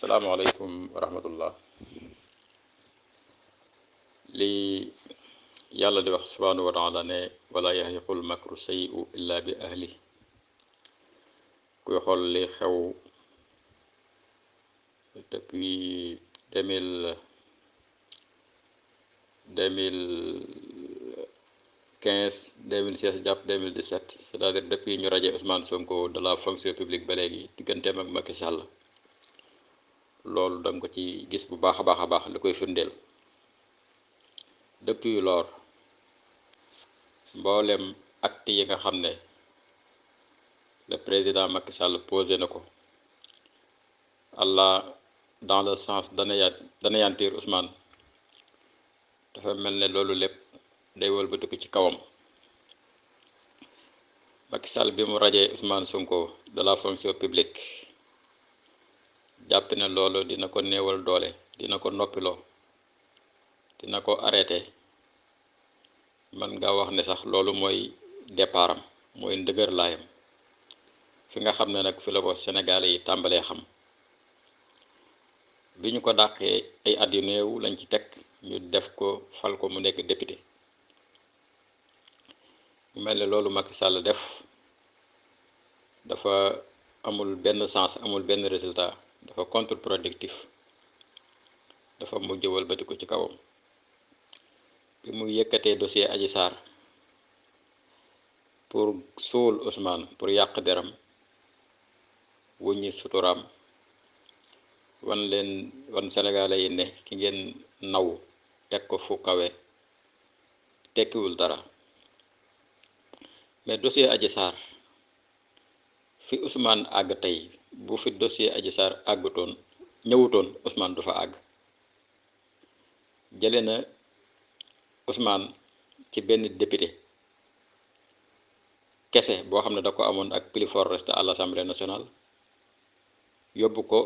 asalaamaaleykum wa rahmatullah. li yàlla di wax subhaanahu wa taala ne wala yahiqul makru sayyi'u illa bi ahli. kuy xool li xew depuis 2015 jàpp 2017, c'est-à-dire depuis ñu radié Ousmane Sonko de la fonction publique ba léegi digganteem ak Macky Sall, loolu danga ko ci gis bu baax a baax li koy firndeel. depuis lors mboolem acte yi nga xam ne le président Macky Sall posé na ko Allah dans le sens d'anéantir Ousmane, dafa mel ne loolu lépp day wëlbatiku ci kawam. Macky Sall bi mu rajee Ousmane Sonko de la fonction publique jàpp ne loolu dina ko néewal doole, dina ko noppiloo, dina ko arrêté. man nga wax ne sax loolu mooy départam, mooy ndëgër laayam fi nga xam ne nag fi la ko Sénégalais yi tàmbalee xam. bi ñu ko dàqee ay at yu néew lañ ci teg ñu def ko fal ko mu nekk député. mu mel ne loolu Macky Sall def dafa amul benn sens, amul benn résultat, dafa contre-productif, dafa mujj wëlbati ko ci kawam. bi mu yëkkatee dossier Adji Sarr pour suul Ousmane, pour yàq deram, wuññi suturaam, wan Sénégalais yi ne ki ngeen naw teg ko fu kawe tekkiwul dara. mais dossier Adji Sarr fi Ousmane àgg tey, bu fi dossier Adji Sarr ñëwutoon Ousmane du fa àgg. jële na Ousmane ci benn député kese boo xam ne da ko amoon ak plus fort reste à l'Assemblée nationale, yóbbu ko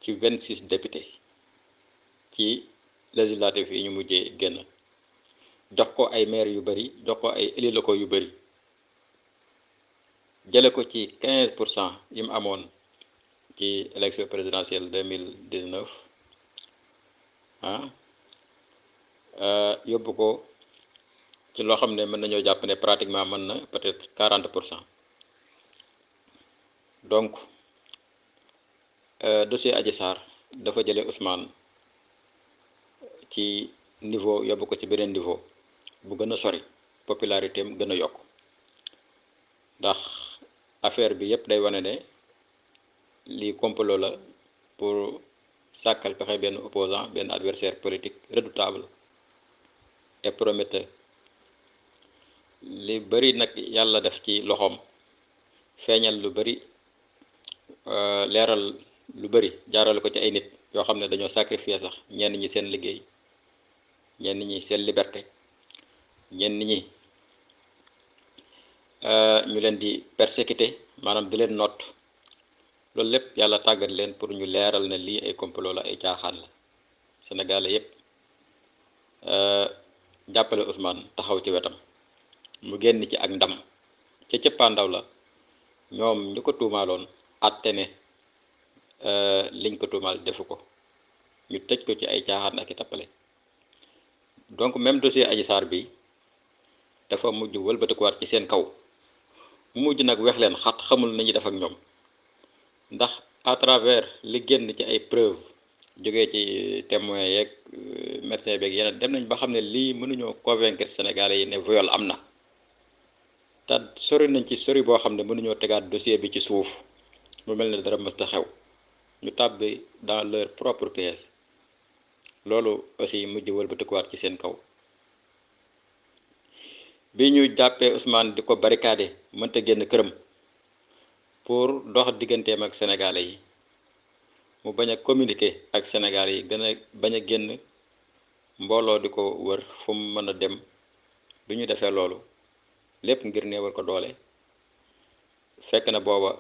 ci 26 députés ci législatif yi ñu mujjee génn, jox ko ay maire yu bari, jox ko ay élus locaux yu bari, jële ko ci 15% yi mu amoon ci élection présidentielle 2019 yóbbu ko ci loo xam ne mën nañoo jàpp ne pratiquement mën na peut-être 40%. donc dossier Adji Sarr dafa jële Ousmane ci niveau yóbbu ko ci beneen niveau bu gën a sori, popularité am gën a yokk. ndax affaire bi yépp day wane ne lii complot la pour sàkkal pexe benn opposant, benn adversaire politique redoutable et prometteur. li bari nag yàlla def ci loxoom, feeñal lu bari, leeral lu bari, jaarale ko ci ay nit yoo xam ne dañoo sacrifier sax ñenn ñi seen liggéey, ñenn ñi seen liberté, ñenn ñi ñu leen di persécuter, maanaam di leen noot. loolu lépp yàlla tàggat leen pour ñu leeral ne lii ay complot la, ay caaxaan la. Sénégalais yépp jàppale Ousmane, taxaw ci wetam, mu génn ci ak ndam. ca cëppaandaw la ñoom ñu ko tuumaaloon àtte ne liñ ko tuumaal defu ko, ñu tëj ko ci ay caaxaan ak i tappale. donc même dossier Adji Sarr bi dafa mujj wëlbatikuwaat ci seen kaw, mu mujj nag weex leen xat, xamul nañu def ak ñoom. ndax à travers li génn ci ay preuve jógee ci témoins yeeg médecin beeg yeneen, dem nañ ba xam ne lii mënuñoo convaincre Sénégalais yi ne viol am na. te sori nañ ci sori boo xam ne mënuñoo tegaat dossier bi ci suuf mu mel ne dara mësta xew, ñu tàbbi dans leur propre piège. loolu aussi mujj wëlbatikuwaat ci seen kaw. bi ñu jàppee Ousmane di ko barricade, mënta génn këram pour dox digganteem ak Sénégalais yi, mu bañ a communiquer ak Sénégalais yi, gën a bañ a génn, mbooloo di ko wër fu mu mën a dem. bi ñu defee loolu lépp ngir néewal ko doole, fekk na booba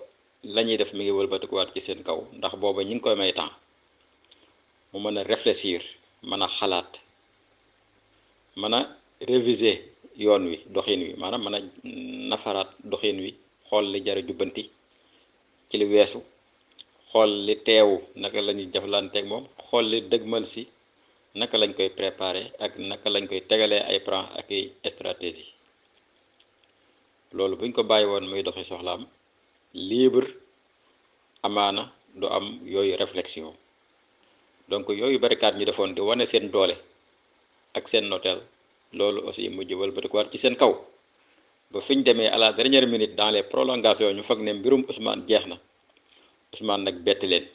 la ñuy def mi ngi wëlbatikuwaat ci seen kaw. ndax booba ñi ngi koy may temps mu mën a réfléchir, mën a xalaat, mën a réviser yoon wi, doxin wi, maanaam mën a nafaraat doxin wi, xool li jar a jubbanti ci li weesu, xool li teewu naka la ñuy jëflanteeg moom xool li dëgmal si naka lañ koy préparer ak naka lañ koy tegalee ay plan ak ay stratégie loolu buñ ko bàyyi woon muy doxi soxlaam libre amaana du am yooyu réflexion donc yooyu barikaat ñi defoon di wane seen doole ak seen noteel loolu aussi mujj wëlbatikuwaat ci seen kaw ba fi ñu demee à la dernière minute dans les prolongations ñu foog ne mbirum Ousmane jeex na Ousmane nag betti leen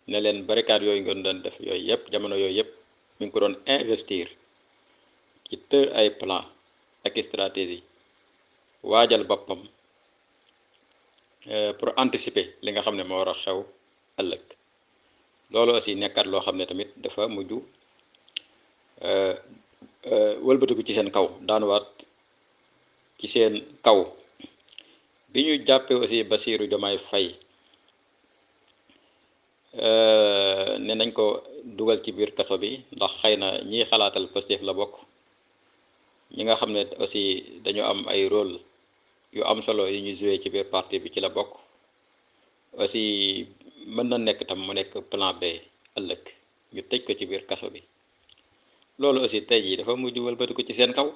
ne leen barikaat yooyu ngeen doon def yooyu yëpp jamono yooyu yëpp mi ngi ko doon investir ci tër ay plan ak stratégie waajal boppam pour anticiper li nga xam ne moo war a xew ëllëg loolu aussi nekkat loo xam ne tamit dafa mujj wëlbatiku ci seen kaw daanuwaat ci seen kaw bi ñu jàppee aussi Bassirou Diomaye Faye ne nañ ko dugal ci biir kaso bi ndax xëy na ñiy xalaatal Pastef la bokk ñi nga xam ne aussi dañu am ay rôle yu am solo yu ñu joué ci biir parti bi ci la bokk aussi mën na nekk tam mu nekk plan B ëllëg ñu tëj ko ci biir kaso bi loolu aussi tey jii dafa mujj wëlbatiku ci seen kaw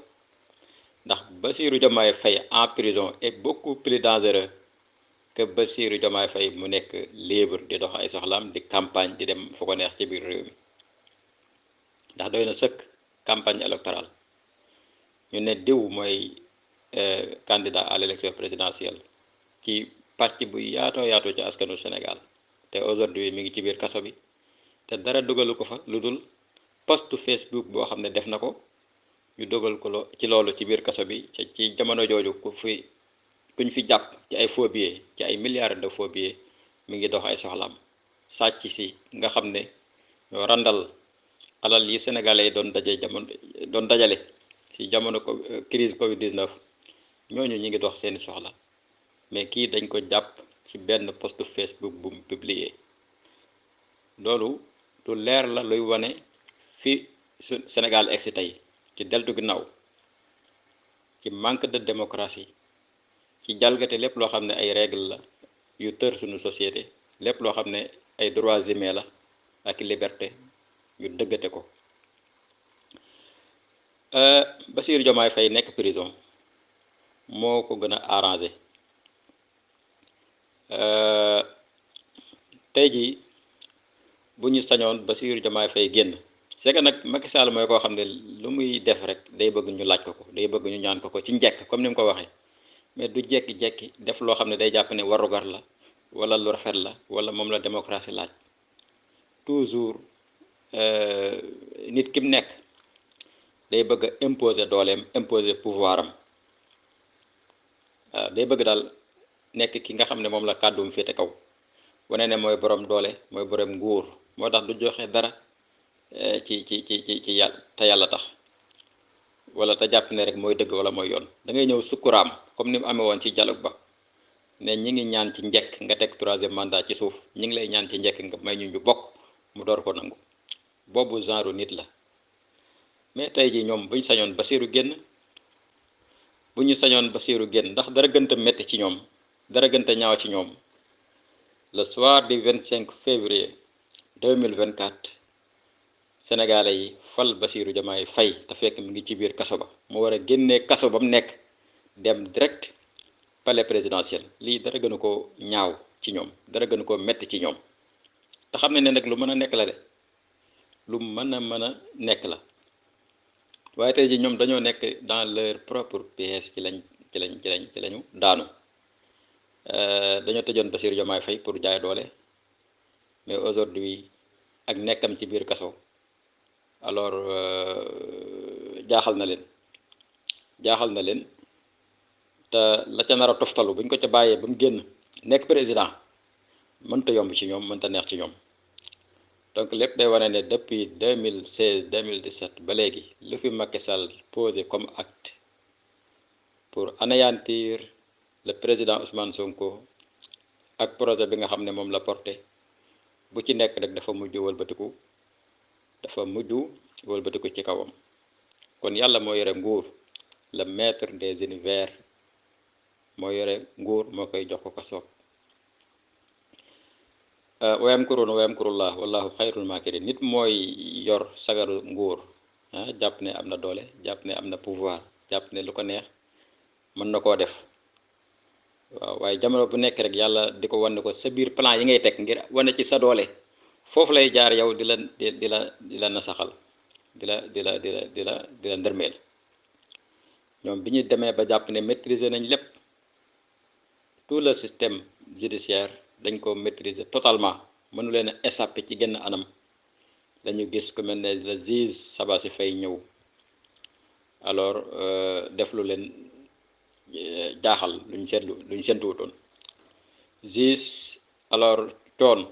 ndax Bassirou Diomaye Faye en prison est beaucoup plus dangereux que Bassirou Diomaye Faye mu nekk libre di dox ay soxlaam di campagne di dem fu ko neex ci biir réew mi ndax doy na sëkk campagne électorale ñu ne diw mooy candidat à l'élection présidentielle ci pàcc bu yaatoo yaatoo ci askanu Sénégal te aujourd'hui mi ngi ci biir kaso bi te dara dugalu ko fa lu dul post Facebook boo xam ne def na ko ñu dogal ko ci loolu ci biir kaso bi ci jamono jooju kuñ fi jàpp ci ay faux billets ci ay milliards de faux billets mi ngi dox ay soxlaam sàcc si nga xam ne ñoo randal alal yi sénégalais yi doon dajale ci jamono crise Covid 19 ñooñu ñi ngi dox seeni soxla mais kii dañ ko jàpp ci benn post Facebook bu mu publier loolu lu leer la luy wane fi Sénégal egsi tey ci deltu ginnaaw ci manque de démocratie ci jalgate lépp loo xam ne ay règle la yu tër suñu société lépp loo xam ne ay droits humains la ak liberté yu dëggate ko Bassirou Diomaye Faye nekk prison moo ko gën a arrangé tey jii bu ñu sañoon Bassirou Diomaye Faye génn c'est que nag Macky Sall mooy koo xam ne lu muy def rek day bëgg ñu laaj ko day bëgg ñu ñaan ko ci njekk comme ni mu ko waxee mais du jekki-jekki def loo xam ne day jàpp ne warugar la wala lu rafet la wala moom la démocratie laaj toujours nit ki mu nekk day bëgg a imposer dooleem imposer pouvoir am waaw day bëgg daal nekk ki nga xam ne moom la kàddum féete kaw wane ne mooy borom doole mooy borom nguur moo tax du joxe dara ci yàlla te yàlla tax wala te jàpp ne rek mooy dëgg wala mooy yoon da ngay ñëw sukkuraam comme ni mu amee woon ci dialogue ba ne ñi ngi ñaan ci njekk nga teg 3e mandat ci suuf ñi ngi lay ñaan ci njekk nga may ñu bokk mu door ko nangu boobu genre nit la mais tey ji ñoom buñ sañoon Bassirou génn bu ñu sañoon Bassirou génn ndax dara gënta metti ci ñoom dara gënta ñaaw ci ñoom le soir du 25 février 2024 sénégalais yi fal Bassirou Diomaye Faye te fekk mi ngi ci biir kaso ba mu war a génnee kaso ba mu nekk dem direct palais présidentiel lii dara gënu ko ñaaw ci ñoom dara gënu ko metti ci ñoom te xam ne ne nag lu mën a nekk la de lu mën a nekk la waaye tey ji ñoom dañoo nekk dans leur propre piège ci lañu daanu dañoo tëjoon Bassirou Diomaye Faye pour jaay doole mais aujourd'hui ak nekkam ci biir kaso alors jaaxal na leen te la ca nar a toftalu buñ ko ca bàyyee ba mu génn nekk président mënta yomb ci ñoom mënta neex ci ñoom donc lépp day wane ne depuis 2016 2017 ba léegi lu fi Macky Sall posé comme acte pour anéantir le président Ousmane Sonko ak projet bi nga xam ne moom la porté bu ci nekk rek dafa mujj wëlbatiku ci kawam kon yàlla moo yore nguur le maître des univers moo yore nguur moo koy jox ko soob wa yamkuruuna wa yamkurullah wallahu xayrul makirin. Nit mooy yor sagaru nguur jàpp ne am na doole, jàpp ne am na pouvoir, jàpp ne lu ko neex mën na koo def. waaw waaye jamono bu nekk rek yàlla di ko wan ne ko sa biir plan yi ngay teg ngir wane ci sa doole foofu lay jaar yow di la nasaxal, di la ndërmeel. ñoom bi ñu demee ba jàpp ne maîtriser nañ lépp, tout le système judiciaire dañ ko maîtriser totalement, mënu leen a échapper ci genn anam. dañu gis ku mel ne le juge Sabassy Faye ñëw alors def lu leen jaaxal, luñ séntuwutoon. juge alors coon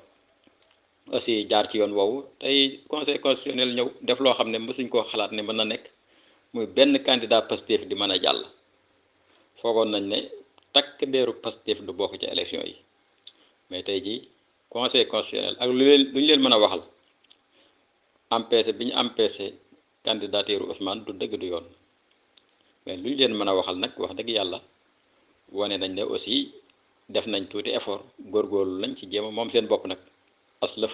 aussi jaar ci yoon woowu, tey conseil constitutionnel ñëw def loo xam ne mësuñ koo xalaat ne mën na nekk, muy benn candidat Pastef di mën a jàll. foogoon nañ ne takk ndeeru Pastef du bokk ci élection yi, mais tey ji conseil constitutionnel ak lu ñu leen mën a waxal empêché bi ñu empêché candidature Ousmane du dëgg du yoon, mais lu ñu leen mën a waxal nag wax dëgg yàlla wane nañ ne aussi def nañ tuuti effort, góorgóorlu lañ ci jéem a moom seen bopp nag aslëf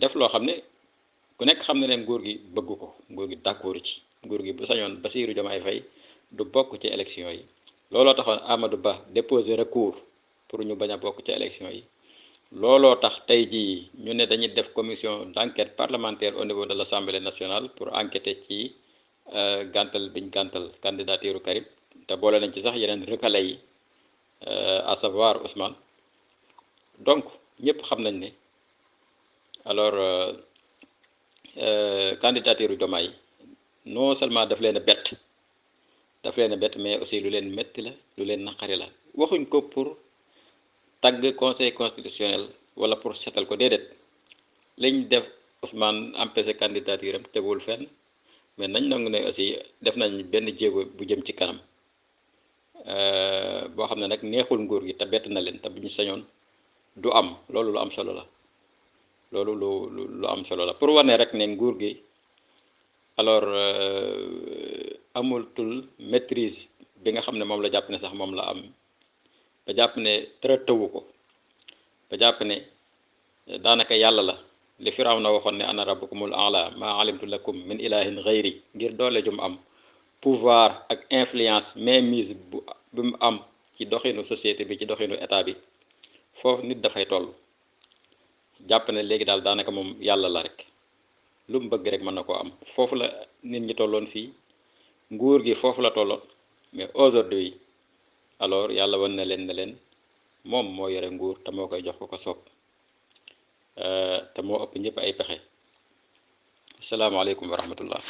def loo xam ne ku nekk xam ne leen nguur gi bëgg ko, nguur gi d'accord ci. nguur gi bu sañoon Bassirou Diomaye Faye du bokk ci élection yi. looloo taxoon Amadou Ba déposer recours pour ñu bañ a bokk ci élection yi. looloo tax tey jii ñu ne dañuy def commission d'enquête parlementaire au niveau de l'Assemblée nationale pour enquêter ci gàntal biñ gàntal candidature Karim, te boole nañ ci sax yeneen recalé yi à savoir Ousmane. donc ñëpp xam nañ ne alors candidature Diomaye non seulement daf leen a bett, mais aussi lu leen métti la, lu leen naqari la. waxuñ ko pour tagg conseil constitutionnel wala pour setal ko, déedéet. liñ def Ousmane empêché candidature am tegul fenn, mais nañ nangu ne aussi def nañ benn jéego bu jëm ci kanam boo xam ne nag neexul nguur gi te bett na leen, te bu ñu sañoon du am. loolu lu am solo la, loolu lu am solo la pour wane rek ne nguur gi alors amultul maîtrise bi nga xam ne moom la jàpp ne sax moom la am, ba jàpp ne dara tëwu ko, ba jàpp ne daanaka yàlla la. li Firawna waxoon ne ana rabbukumul a'la ma alimtu lakum min ilahin ghayri, ngir doole ju mu am, pouvoir ak influence mainmise bu mu am ci doxinu société bi, ci doxinu état bi, foofu nit dafay toll. jàpp ne léegi daal daanaka moom yàlla la rek, lu mu bëgg rek mën na koo am. foofu la nit ñi tolloon fii, nguur gi foofu la tolloon, mais aujourd'hui alors yàlla wan na leen moom moo yore nguur te moo koy jox ko soob, te moo ëpp ñëpp ay pexe. asalaamaaleykum wa rahmatullah.